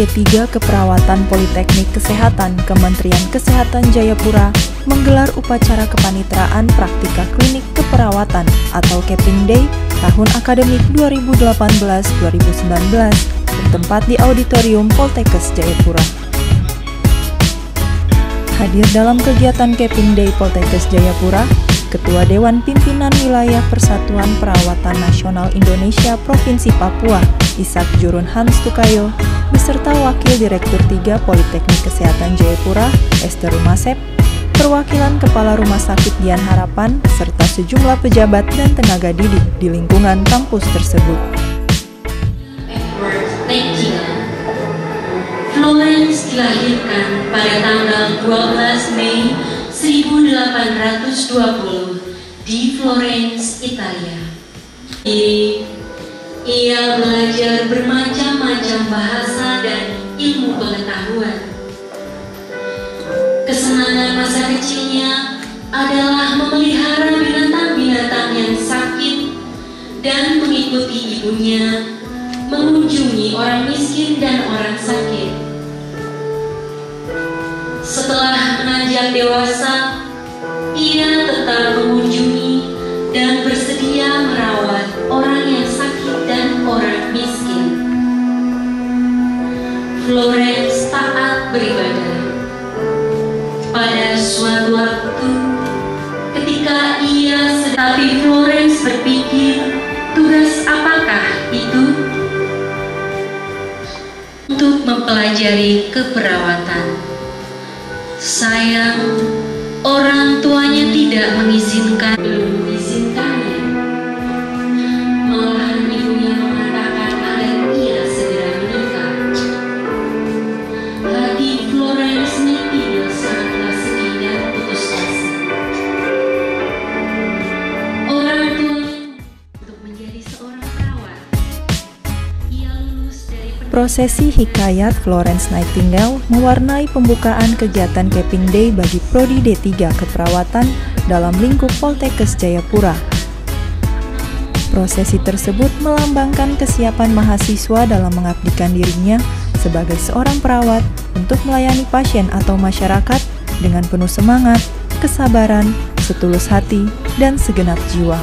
D3 Keperawatan Politeknik Kesehatan Kementerian Kesehatan Jayapura menggelar upacara kepanitraan praktika klinik keperawatan atau Keping Day tahun akademik 2018-2019 bertempat di Auditorium Poltekkes Jayapura. Hadir dalam kegiatan Keping Day Poltekkes Jayapura, Ketua Dewan Pimpinan Wilayah Persatuan Perawatan Nasional Indonesia Provinsi Papua, Ishak Jurun Hans Tukayo, beserta Wakil Direktur 3 Politeknik Kesehatan Jayapura, Esther Rumasep, perwakilan Kepala Rumah Sakit Dian Harapan, serta sejumlah pejabat dan tenaga didik di lingkungan kampus tersebut. Edward Nightingale. Florence dilahirkan pada tanggal 12 Mei 1820 di Florence, Italia. Ia belajar bermacam-macam bahasa dan ilmu pengetahuan. Kesenangan masa kecilnya adalah memelihara binatang-binatang yang sakit dan mengikuti ibunya mengunjungi orang miskin dan orang sakit. Setelah menanjak dewasa, ia tetap mengunjungi dan bersedia merawat orang yang sakit dan orang miskin. Florence taat beribadah. Pada suatu waktu, ketika tapi Florence berpikir, tugas apakah itu? Untuk mempelajari keperawatan. Sayang, orang tuanya tidak mengizinkannya. Malahan ibunya mengatakan agar ia segera menikah. Hati Florence Nightingale sangatlah sedih dan putus asa. Orang tuanya untuk menjadi seorang perawat. Ia lulus dari Prosesi hikayat Florence Nightingale mewarnai pembukaan kegiatan Keping Day bagi Prodi D3 Keperawatan dalam lingkup Poltekkes Jayapura. Prosesi tersebut melambangkan kesiapan mahasiswa dalam mengabdikan dirinya sebagai seorang perawat untuk melayani pasien atau masyarakat dengan penuh semangat, kesabaran, setulus hati, dan segenap jiwa.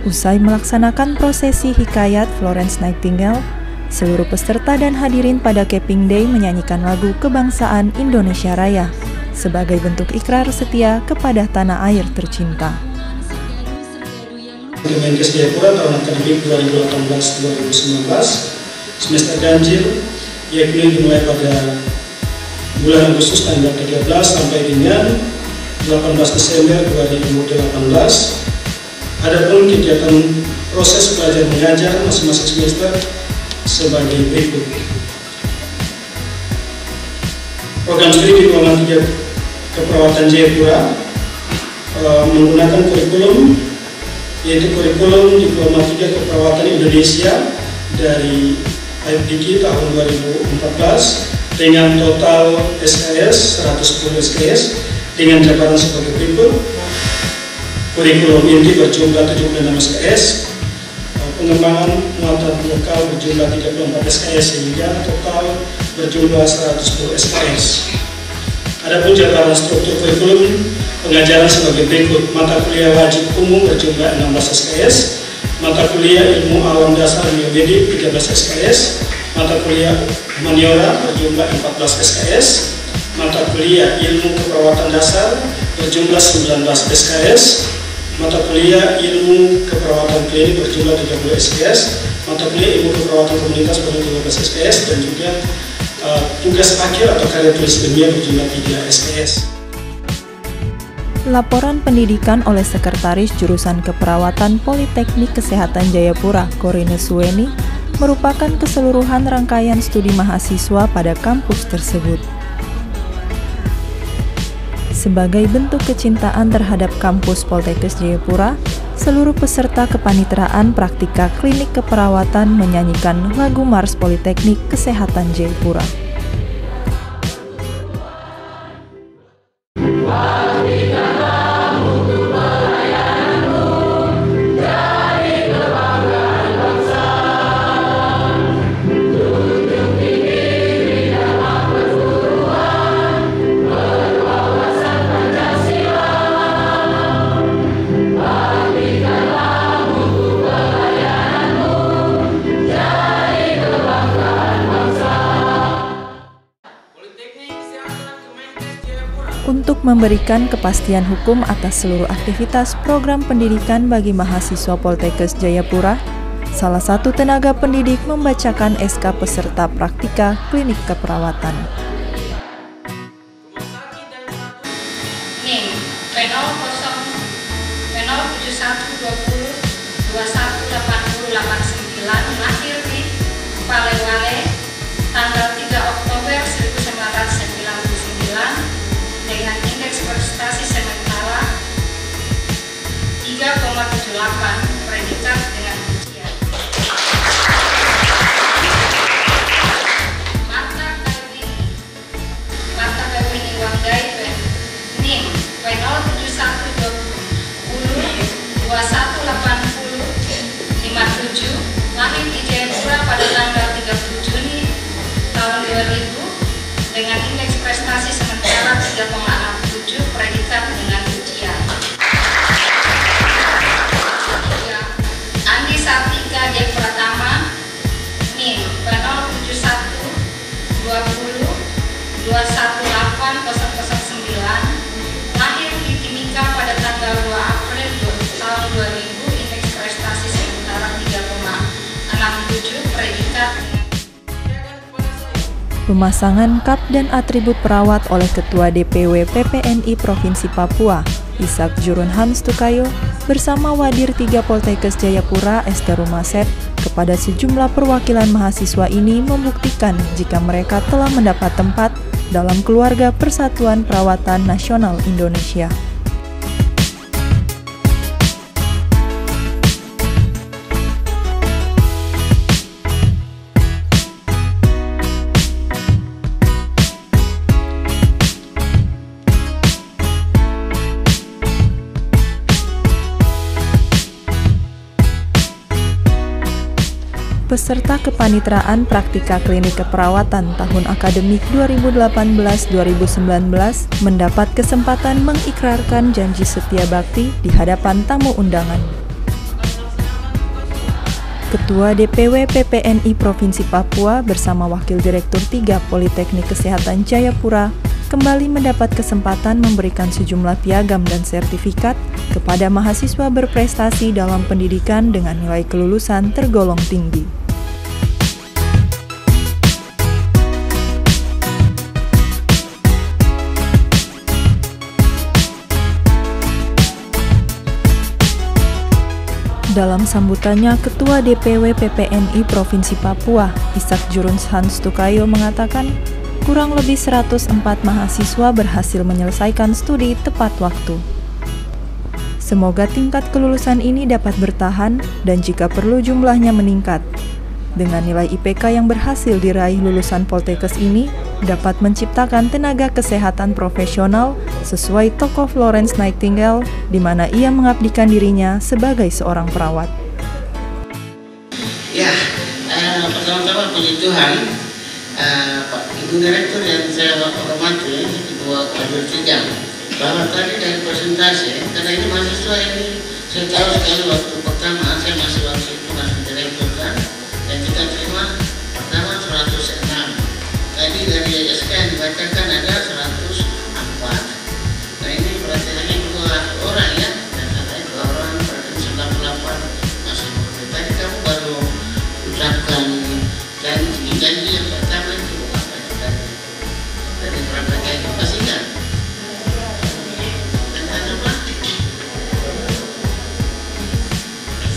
Usai melaksanakan prosesi hikayat Florence Nightingale, seluruh peserta dan hadirin pada Keping Day menyanyikan lagu kebangsaan Indonesia Raya sebagai bentuk ikrar setia kepada tanah air tercinta. Kemenkes Jayapura tahun akademik 2018-2019 semester ganjil yakni dimulai pada bulan Agustus tanggal 13 sampai dengan 18 Desember 2018. Adapun kegiatan proses belajar mengajar masing-masing semester sebagai berikut. Program studi Diploma 3 Keperawatan Jayapura menggunakan kurikulum yaitu kurikulum Diploma 3 Keperawatan Indonesia dari IPDQ tahun 2014 dengan total SKS 110 SKS dengan jabatan sebagai berikut. Kurikulum inti berjumlah 76 SKS, pengembangan muatan lokal berjumlah 34 SKS sehingga total berjumlah 110 SKS. Adapun jabaran struktur kurikulum pengajaran sebagai berikut: mata kuliah wajib umum berjumlah 16 SKS, mata kuliah ilmu alam dasar biomedik 13 SKS, mata kuliah humaniora berjumlah 14 SKS, mata kuliah ilmu keperawatan dasar berjumlah 19 SKS, mata kuliah ilmu keperawatan klinik berjumlah 30 SKS, mata kuliah ilmu keperawatan komunitas berjumlah 13 SKS, dan juga tugas akhir atau karya tulis ilmiah berjumlah 3 SKS. Laporan pendidikan oleh Sekretaris Jurusan Keperawatan Politeknik Kesehatan Jayapura, Korine Suweni, merupakan keseluruhan rangkaian studi mahasiswa pada kampus tersebut. Sebagai bentuk kecintaan terhadap kampus Poltekkes Jayapura, seluruh peserta kepanitraan praktika klinik keperawatan menyanyikan lagu Mars Politeknik Kesehatan Jayapura. Untuk memberikan kepastian hukum atas seluruh aktivitas program pendidikan bagi mahasiswa Poltekkes Jayapura, salah satu tenaga pendidik membacakan SK peserta praktika klinik keperawatan. NIM P07120218089 lahir di Palewale tanggal 3 Oktober 1999 dengan indeks prestasi sementara 3,78, predikat dengan ujian. Mata Kawini Wanggai NIM P07120218057 lahir di Jayapura pada tanggal 30 Juni tahun 2000 dengan indeks prestasi sementara 3,67, predikat dengan ujian. Andi Sartika J. Pratama NIM P07120218009 lahir di Timika pada tanggal 2 April tahun 2000, indeks prestasi sementara 3,67, predikat dengan Pemasangan kap dan atribut perawat oleh Ketua DPW PPNI Provinsi Papua, Ishak Jurun Hans Tukayo, bersama Wadir 3 Poltekkes Jayapura, Ester Rumaset, kepada sejumlah perwakilan mahasiswa ini membuktikan jika mereka telah mendapat tempat dalam keluarga Persatuan Perawatan Nasional Indonesia. Peserta kepanitraan praktika klinik keperawatan tahun akademik 2018-2019 mendapat kesempatan mengikrarkan janji setia bakti di hadapan tamu undangan. Ketua DPW PPNI Provinsi Papua bersama Wakil Direktur 3 Politeknik Kesehatan Jayapura kembali mendapat kesempatan memberikan sejumlah piagam dan sertifikat kepada mahasiswa berprestasi dalam pendidikan dengan nilai kelulusan tergolong tinggi. Dalam sambutannya, Ketua DPW PPNI Provinsi Papua, Ishak Jurun Hans Tukayo mengatakan, kurang lebih 104 mahasiswa berhasil menyelesaikan studi tepat waktu. Semoga tingkat kelulusan ini dapat bertahan dan jika perlu jumlahnya meningkat. Dengan nilai IPK yang berhasil diraih lulusan Poltekkes ini, dapat menciptakan tenaga kesehatan profesional sesuai tokoh Florence Nightingale, di mana ia mengabdikan dirinya sebagai seorang perawat. Ya, pertama-tama puji Tuhan, Direktur yang saya hormati, Ketua KJ3, bahwa tadi dari presentasi, karena ini mahasiswa ini saya tahu sekali waktu pertama, saya masih waktu itu masih direktur kan, dan kita terima pertama 106. Tadi dari SK yang dibacakan ada 104. Nah ini berarti hanya 2 orang ya, dan ada 2 orang berarti 98 masih boleh. Tadi kamu baru ucapkan janji yang pertama itu apa itu tadi? Dari prakteknya itu pasti kan? Tentang apa?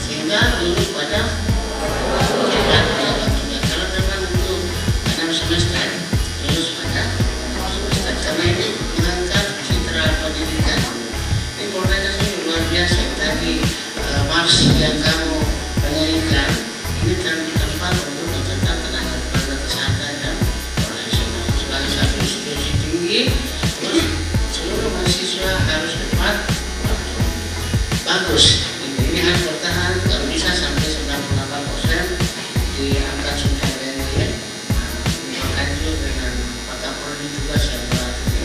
Sehingga lulus pada cepat ya. Kalau memang untuk 6 semester lulus pada 6 semester, karena ini mengangkat citra pendidikan. Ini polanya ini luar biasa. Tadi Mars yang kamu penyanyikan ini tempat untuk tentang tenaga kesehatan dan profesional sebagai satu institusi tinggi. Terus seluruh mahasiswa harus tepat waktu. Bagus. Ini harus bertahan kalau bisa sampai 98% diangkat sudah dari berlanjut dengan Pak Kapolri juga saya berlatih.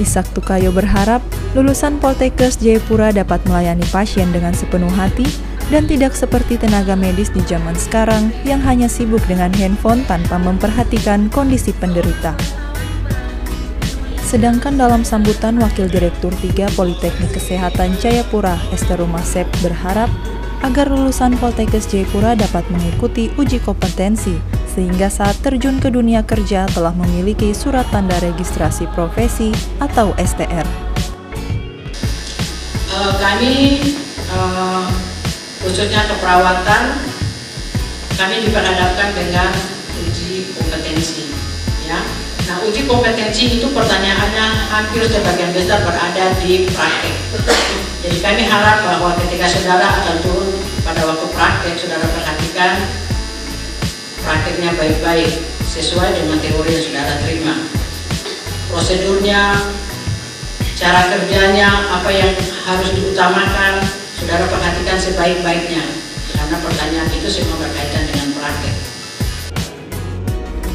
Ishak Tukayo berharap lulusan Poltekkes Jayapura dapat melayani pasien dengan sepenuh hati dan tidak seperti tenaga medis di zaman sekarang yang hanya sibuk dengan handphone tanpa memperhatikan kondisi penderita. Sedangkan dalam sambutan Wakil Direktur 3 Politeknik Kesehatan Jayapura, Ester Rumasep berharap agar lulusan Poltekkes Jayapura dapat mengikuti uji kompetensi sehingga saat terjun ke dunia kerja telah memiliki surat tanda registrasi profesi atau STR. Kami khususnya keperawatan, kami diperhadapkan dengan uji kompetensi, ya. Nah, uji kompetensi itu pertanyaannya hampir sebagian besar berada di praktek. Jadi kami harap bahwa ketika saudara akan turun pada waktu praktek, saudara perhatikan prakteknya baik-baik sesuai dengan teori yang saudara terima. Prosedurnya, cara kerjanya, apa yang harus diutamakan, saudara perhatikan sebaik-baiknya, karena pertanyaan itu semua berkaitan dengan praktek.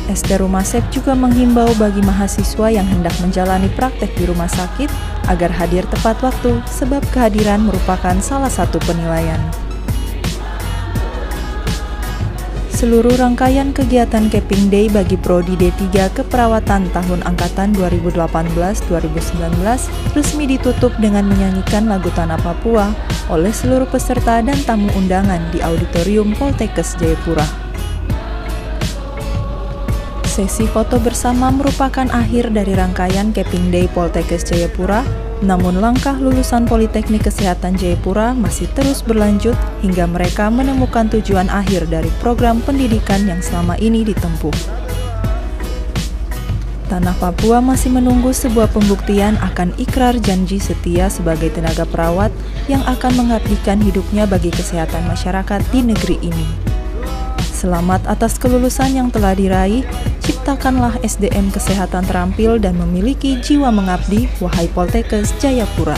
Ester Rumasep juga menghimbau bagi mahasiswa yang hendak menjalani praktek di rumah sakit agar hadir tepat waktu sebab kehadiran merupakan salah satu penilaian. Seluruh rangkaian kegiatan Caping Day bagi Prodi D3 Keperawatan tahun angkatan 2018-2019 resmi ditutup dengan menyanyikan lagu Tanah Papua oleh seluruh peserta dan tamu undangan di Auditorium Poltekkes Jayapura. Sesi foto bersama merupakan akhir dari rangkaian Caping Day Poltekkes Jayapura, namun langkah lulusan Politeknik Kesehatan Jayapura masih terus berlanjut hingga mereka menemukan tujuan akhir dari program pendidikan yang selama ini ditempuh. Tanah Papua masih menunggu sebuah pembuktian akan ikrar janji setia sebagai tenaga perawat yang akan mengabdikan hidupnya bagi kesehatan masyarakat di negeri ini. Selamat atas kelulusan yang telah diraih, ciptakanlah SDM kesehatan terampil dan memiliki jiwa mengabdi, wahai Poltekkes Jayapura.